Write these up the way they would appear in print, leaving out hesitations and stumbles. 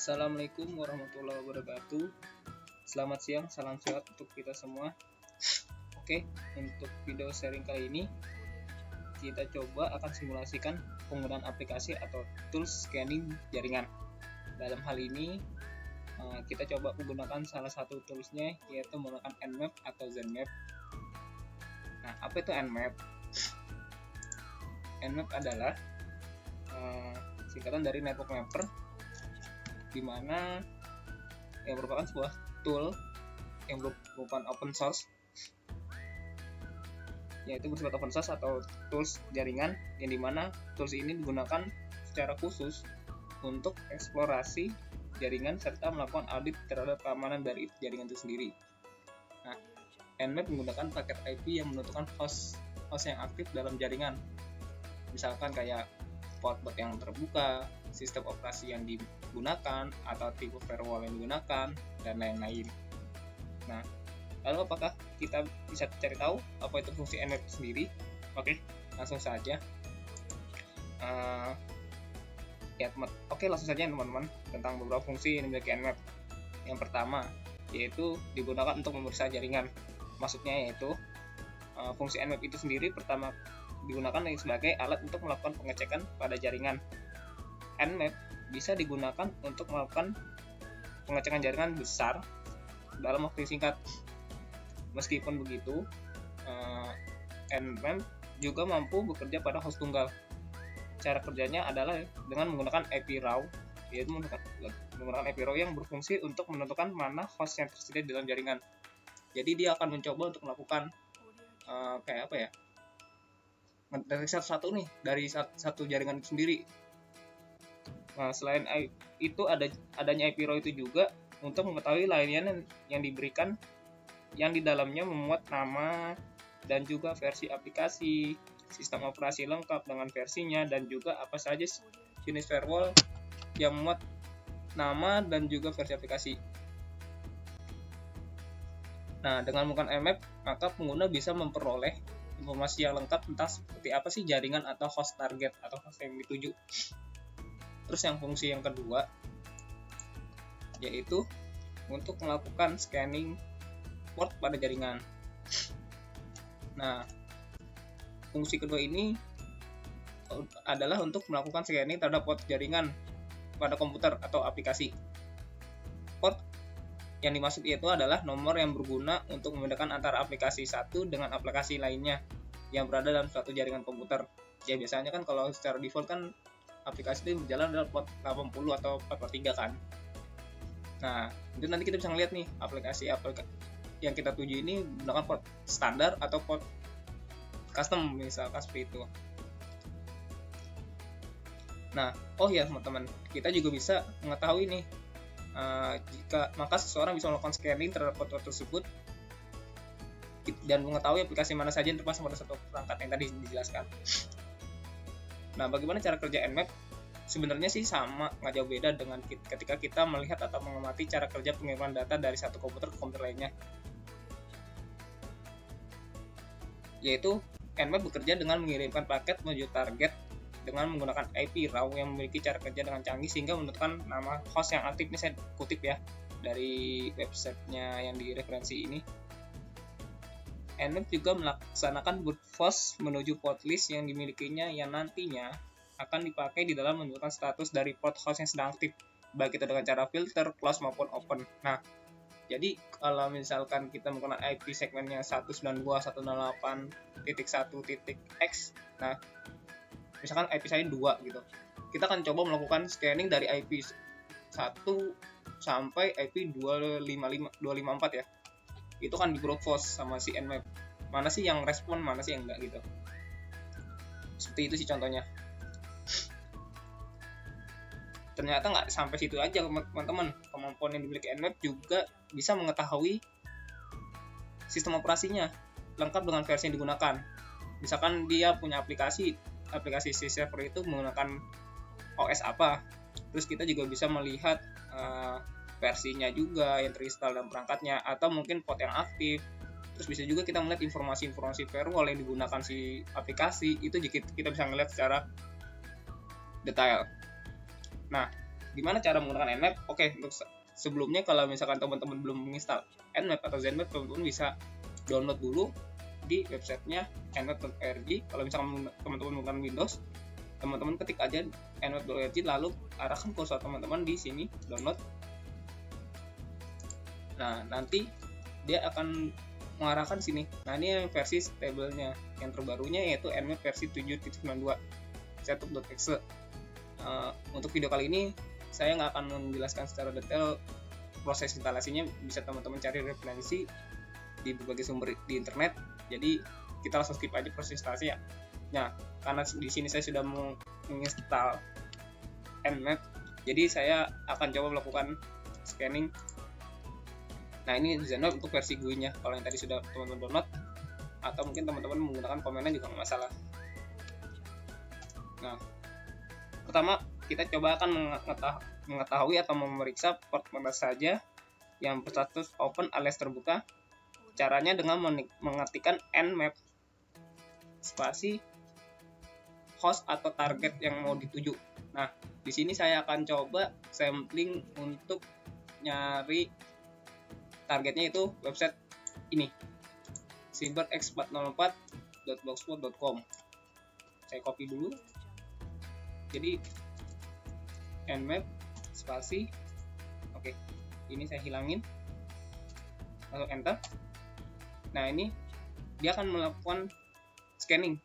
Assalamualaikum warahmatullahi wabarakatuh. Selamat siang, salam sehat untuk kita semua. Oke, untuk video sharing kali ini kita coba akan simulasikan penggunaan aplikasi atau tools scanning jaringan. Dalam hal ini kita coba menggunakan salah satu toolsnya, yaitu menggunakan Nmap atau Zenmap. Nah, apa itu Nmap? Nmap adalah singkatan dari Network Mapper, di mana yang merupakan sebuah tool yang merupakan open source, yaitu bersifat open source atau tools jaringan, yang dimana tools ini digunakan secara khusus untuk eksplorasi jaringan serta melakukan audit terhadap keamanan dari jaringan itu sendiri. Nah, Nmap menggunakan paket IP yang menentukan host yang aktif dalam jaringan, misalkan kayak port yang terbuka, sistem operasi yang digunakan, atau tipe firewall yang digunakan, dan lain-lain. Nah, lalu apakah kita bisa cari tahu apa itu fungsi Nmap sendiri? Oke, langsung saja. Langsung saja teman-teman, tentang beberapa fungsi yang dimiliki Nmap. Yang pertama, yaitu digunakan untuk memeriksa jaringan. Maksudnya yaitu fungsi Nmap itu sendiri pertama digunakan sebagai alat untuk melakukan pengecekan pada jaringan. Nmap bisa digunakan untuk melakukan pengecekan jaringan besar dalam waktu yang singkat. Meskipun begitu, Nmap juga mampu bekerja pada host tunggal. Cara kerjanya adalah dengan menggunakan IP raw, yaitu menggunakan IP raw yang berfungsi untuk menentukan mana host yang tersedia di dalam jaringan. Jadi dia akan mencoba untuk melakukan dari satu jaringan itu sendiri. Nah, selain itu adanya IP raw itu juga untuk mengetahui layanan yang diberikan, yang di dalamnya memuat nama dan juga versi aplikasi, sistem operasi lengkap dengan versinya, dan juga apa saja jenis firewall yang memuat nama dan juga versi aplikasi. Nah, dengan menggunakan Nmap, maka pengguna bisa memperoleh informasi yang lengkap tentang seperti apa sih jaringan atau host target atau host yang dituju. Terus yang fungsi yang kedua, yaitu untuk melakukan scanning port pada jaringan. Nah, fungsi kedua ini adalah untuk melakukan scanning terhadap port jaringan pada komputer atau aplikasi. Port yang dimaksud itu adalah nomor yang berguna untuk membedakan antara aplikasi satu dengan aplikasi lainnya yang berada dalam suatu jaringan komputer. Ya, biasanya kan kalau secara default kan aplikasi itu berjalan dalam port 80 atau 443 kan. Nah, itu nanti kita bisa ngeliat nih aplikasi yang kita tuju ini menggunakan port standar atau port custom, misalkan seperti itu. Nah, teman-teman, kita juga bisa mengetahui nih maka seseorang bisa melakukan scanning terhadap port tersebut dan mengetahui aplikasi mana saja yang terpasang pada satu perangkat yang tadi dijelaskan. Nah, bagaimana cara kerja Nmap? Sebenarnya sih sama, nggak jauh beda dengan ketika kita melihat atau mengamati cara kerja pengiriman data dari satu komputer ke komputer lainnya. Yaitu, Nmap bekerja dengan mengirimkan paket menuju target dengan menggunakan IP raw yang memiliki cara kerja dengan canggih sehingga menentukan nama host yang aktif. Ini saya kutip ya dari websitenya yang direferensi ini. Nmap juga melaksanakan brute force menuju port list yang dimilikinya, yang nantinya akan dipakai di dalam menentukan status dari port host yang sedang aktif, baik itu dengan cara filter, close maupun open. Nah, jadi kalau misalkan kita menggunakan IP segmennya 192.168.1.x, nah misalkan IP saya 2 gitu, kita akan coba melakukan scanning dari IP 1 sampai IP 254 ya. Itu kan di brute force sama si Nmap, mana sih yang respon, mana sih yang enggak gitu. Seperti itu sih contohnya. Ternyata nggak sampai situ aja teman-teman, kemampuan yang dimiliki Nmap juga bisa mengetahui sistem operasinya lengkap dengan versi yang digunakan. Misalkan dia punya aplikasi si server itu menggunakan OS apa, terus kita juga bisa melihat versinya juga yang terinstall dalam perangkatnya, atau mungkin port yang aktif. Terus bisa juga kita melihat informasi firewall yang digunakan si aplikasi, itu kita bisa melihat secara detail. Nah, Gimana cara menggunakan Nmap? Oke, untuk sebelumnya kalau misalkan teman-teman belum menginstal Nmap atau Zenmap, teman-teman bisa download dulu di websitenya nmap.org. Kalau misalkan teman-teman menggunakan Windows, teman-teman ketik aja nmap.org, lalu arahkan kursor teman-teman di sini download. Nah, nanti dia akan mengarahkan sini. Nah, ini versi stable-nya yang terbarunya, yaitu Nmap versi 7.92 setup.exe. Untuk video kali ini saya nggak akan menjelaskan secara detail proses instalasinya, bisa teman-teman cari referensi di berbagai sumber di internet. Jadi kita langsung skip aja proses instalasi ya. Nah, karena di sini saya sudah menginstal Nmap, jadi saya akan coba melakukan scanning. Nah, ini Zenmap untuk versi GUI-nya. Kalau yang tadi sudah teman-teman download, atau mungkin teman-teman menggunakan komennya juga nggak masalah. Nah, pertama kita coba akan mengetahui atau memeriksa port mana saja yang berstatus open alias terbuka. Caranya dengan mengetikkan nmap spasi host atau target yang mau dituju. Nah, di sini saya akan coba sampling untuk nyari targetnya, itu website ini, cyberx404.blogspot.com. Saya copy dulu. Jadi nmap spasi, oke, ini saya hilangin, lalu enter. Nah, ini dia akan melakukan scanning.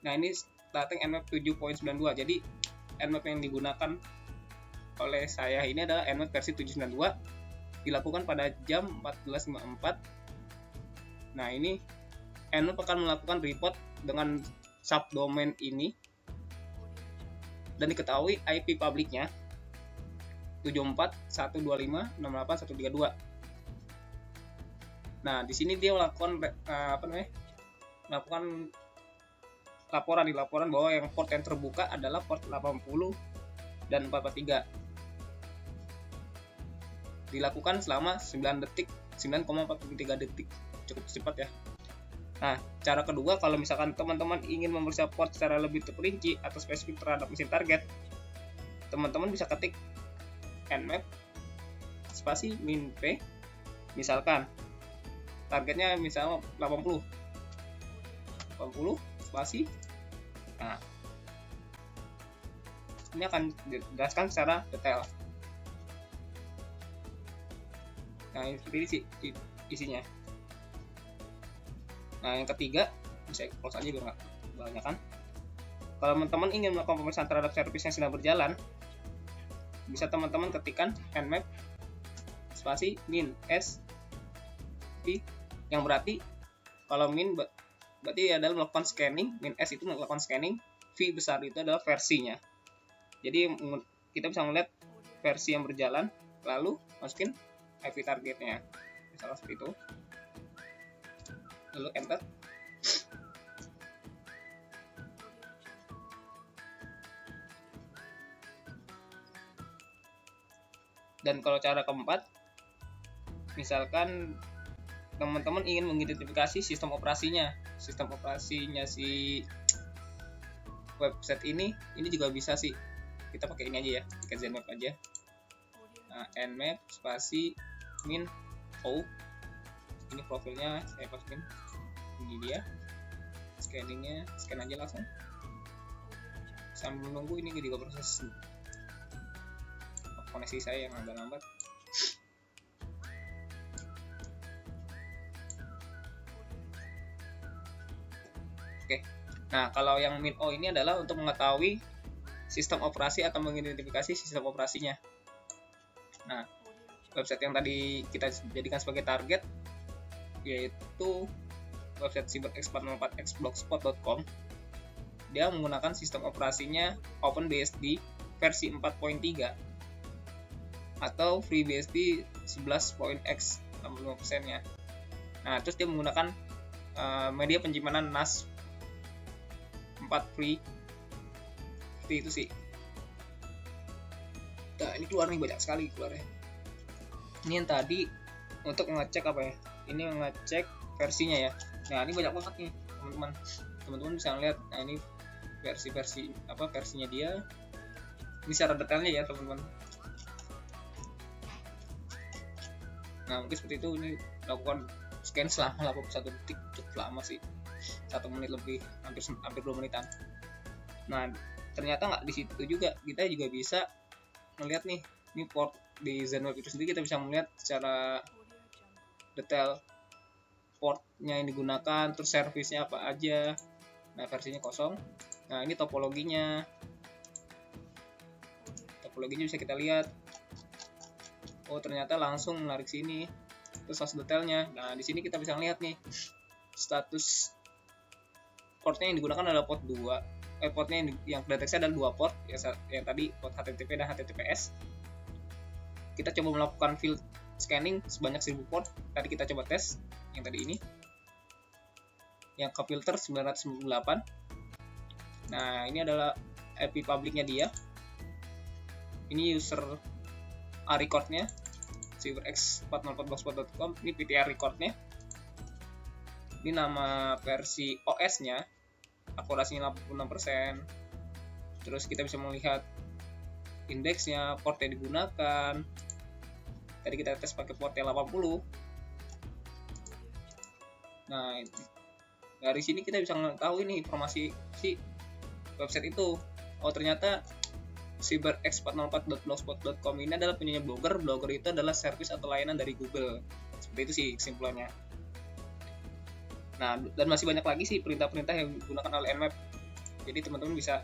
Nah, ini starting nmap 7.92. Jadi nmap yang digunakan oleh saya ini adalah nmap versi 792, dilakukan pada jam 14.54. Nah, ini nmap akan melakukan report dengan subdomain ini, dan diketahui IP publiknya 74.125.68.132. Nah, di sini dia melakukan melakukan laporan bahwa yang port yang terbuka adalah port 80 dan 443. Dilakukan selama 9,43 detik. Cukup cepat ya. Nah, cara kedua, kalau misalkan teman-teman ingin memeriksa port secara lebih terperinci atau spesifik terhadap mesin target, teman-teman bisa ketik nmap spasi min p, misalkan targetnya misalnya 80 spasi. Nah, ini akan dijelaskan secara detail. Nah, ini seperti ini sih isinya. Nah, yang ketiga, bisa close aja biar nggak kebanyakan. Kalau teman-teman ingin melakukan pemeriksaan terhadap servis yang sedang berjalan, bisa teman-teman ketikkan nmap spasi min s v, yang berarti kalau min berarti adalah melakukan scanning, min s itu melakukan scanning, v besar itu adalah versinya. Jadi kita bisa melihat versi yang berjalan, lalu masukin IP targetnya, misalnya seperti itu, lalu enter. Dan kalau cara keempat, misalkan teman-teman ingin mengidentifikasi sistem operasinya si website ini juga bisa sih. Kita pakai ini aja ya, pakai Zenmap aja. Nah, nmap spasi min o, ini profilnya saya masukin, ini dia, scanningnya, scan aja langsung sambil menunggu. Ini juga proses koneksi saya yang agak lambat. Oke, nah kalau yang min o ini adalah untuk mengetahui sistem operasi atau mengidentifikasi sistem operasinya. Nah, website yang tadi kita jadikan sebagai target yaitu website cyberx404.blogspot.com. Dia menggunakan sistem operasinya OpenBSD versi 4.3 atau FreeBSD 11.x 65%-nya. Nah, terus dia menggunakan media penyimpanan NAS 4 free. Seperti itu sih. Nah, ini keluar nih, banyak sekali keluarnya. Ini yang tadi untuk ngecek apa ya? Ini ngecek versinya ya. Nah, ini banyak banget nih, teman-teman. Teman-teman bisa ngeliat. Nah, ini versinya dia. Ini secara detailnya ya, teman-teman. Nah mungkin seperti itu, ini lakukan scan selama 81 detik, cukup lama sih, 1 menit lebih, hampir 2 menitan. Nah ternyata nggak di situ juga, kita juga bisa melihat nih, ini port di Zenweb itu sendiri kita bisa melihat secara detail portnya yang digunakan, terus servisnya apa aja. Nah versinya kosong. Nah ini topologinya bisa kita lihat. Oh ternyata langsung menarik sini, terus source detailnya. Nah di sini kita bisa lihat nih status portnya yang digunakan adalah port 2. Portnya yang deteksi adalah 2 port, yang tadi port HTTP dan HTTPS. Kita coba melakukan field scanning sebanyak 1000 port. Tadi kita coba tes yang tadi ini, yang ke filter 998. Nah ini adalah IP publicnya dia, ini user recordnya cyberx40.blogspot.com, ini PTR recordnya, ini nama versi OS nya, akurasinya 86%. Terus kita bisa melihat indeksnya, port yang digunakan. Tadi kita tes pakai port yang 80. Nah dari sini kita bisa tahu ini informasi si website itu. Oh ternyata cyberx404.blogspot.com ini adalah punyanya Blogger. Blogger itu adalah service atau layanan dari Google. Seperti itu sih kesimpulannya. Nah dan masih banyak lagi sih perintah-perintah yang digunakan oleh Nmap. Jadi teman-teman bisa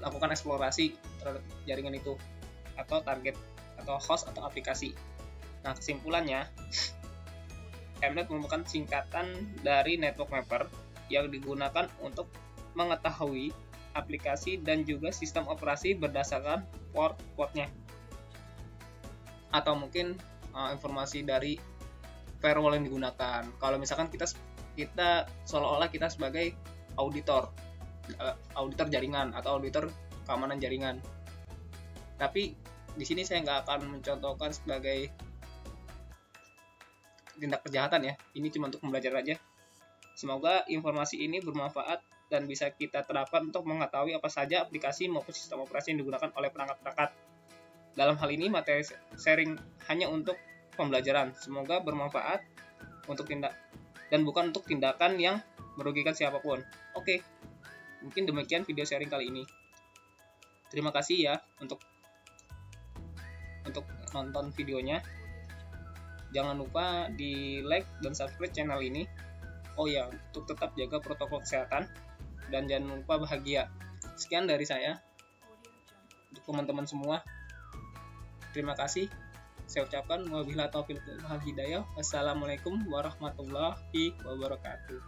lakukan eksplorasi terhadap jaringan itu, atau target, atau host, atau aplikasi. Nah kesimpulannya, Mnet merupakan singkatan dari network mapper yang digunakan untuk mengetahui aplikasi dan juga sistem operasi berdasarkan port-portnya, atau mungkin informasi dari firewall yang digunakan. Kalau misalkan kita seolah-olah kita sebagai auditor jaringan atau auditor keamanan jaringan, tapi di sini saya nggak akan mencontohkan sebagai tindak kejahatan ya, ini cuma untuk belajar aja. Semoga informasi ini bermanfaat dan bisa kita terapkan untuk mengetahui apa saja aplikasi maupun sistem operasi yang digunakan oleh perangkat-perangkat. Dalam hal ini materi sharing hanya untuk pembelajaran. Semoga bermanfaat untuk dan bukan untuk tindakan yang merugikan siapapun. Oke, mungkin demikian video sharing kali ini. Terima kasih ya untuk nonton videonya. Jangan lupa di like dan subscribe channel ini. Oh ya, untuk tetap jaga protokol kesehatan dan jangan lupa bahagia. Sekian dari saya untuk teman-teman semua. Terima kasih. Saya ucapkan wabillahi taufiq wal hidayah. Wassalamualaikum warahmatullahi wabarakatuh.